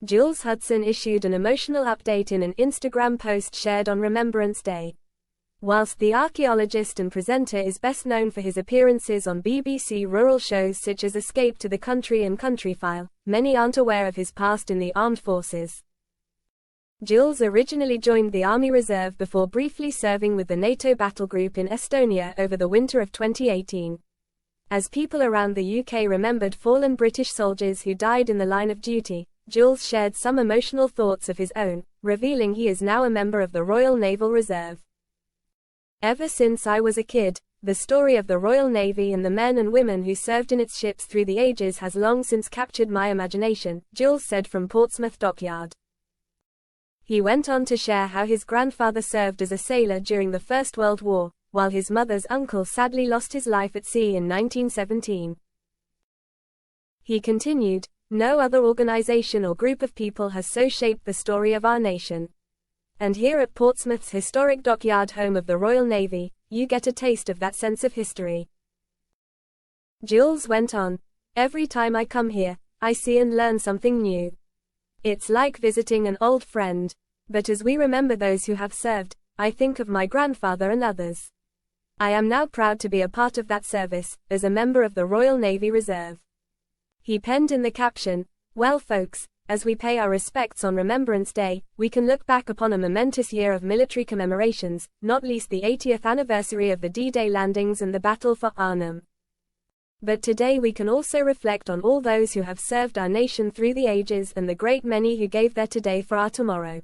Jules Hudson issued an emotional update in an Instagram post shared on Remembrance Day. Whilst the archaeologist and presenter is best known for his appearances on BBC rural shows such as Escape to the Country and Countryfile, many aren't aware of his past in the armed forces. Jules originally joined the Army Reserve before briefly serving with the NATO battle group in Estonia over the winter of 2018. As people around the UK remembered fallen British soldiers who died in the line of duty, Jules shared some emotional thoughts of his own, revealing he is now a member of the Royal Naval Reserve. Ever since I was a kid, the story of the Royal Navy and the men and women who served in its ships through the ages has long since captured my imagination, Jules said from Portsmouth Dockyard. He went on to share how his grandfather served as a sailor during the First World War, while his mother's uncle sadly lost his life at sea in 1917. He continued, "No other organization or group of people has so shaped the story of our nation. And here at Portsmouth's historic dockyard home of the Royal Navy, you get a taste of that sense of history." Jules went on, "Every time I come here, I see and learn something new. It's like visiting an old friend. But as we remember those who have served, I think of my grandfather and others. I am now proud to be a part of that service, as a member of the Royal Navy Reserve." He penned in the caption, "Well folks, as we pay our respects on Remembrance Day, we can look back upon a momentous year of military commemorations, not least the 80th anniversary of the D-Day landings and the Battle for Arnhem. But today we can also reflect on all those who have served our nation through the ages and the great many who gave their today for our tomorrow."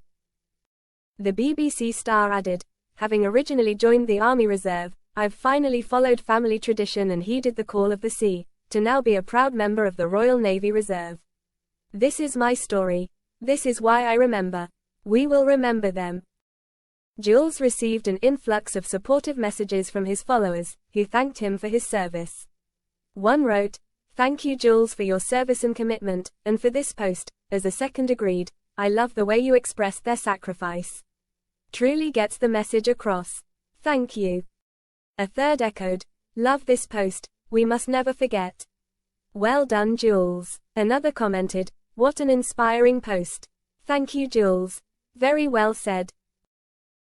The BBC star added, "Having originally joined the Army Reserve, I've finally followed family tradition and heeded the call of the sea, to now be a proud member of the Royal Navy Reserve. This is my story. This is why I remember. We will remember them." Jules received an influx of supportive messages from his followers, who thanked him for his service. One wrote, "Thank you Jules for your service and commitment, and for this post," as a second agreed, "I love the way you expressed their sacrifice. Truly gets the message across. Thank you." A third echoed, "Love this post, we must never forget. Well done Jules." Another commented, "What an inspiring post. Thank you Jules. Very well said."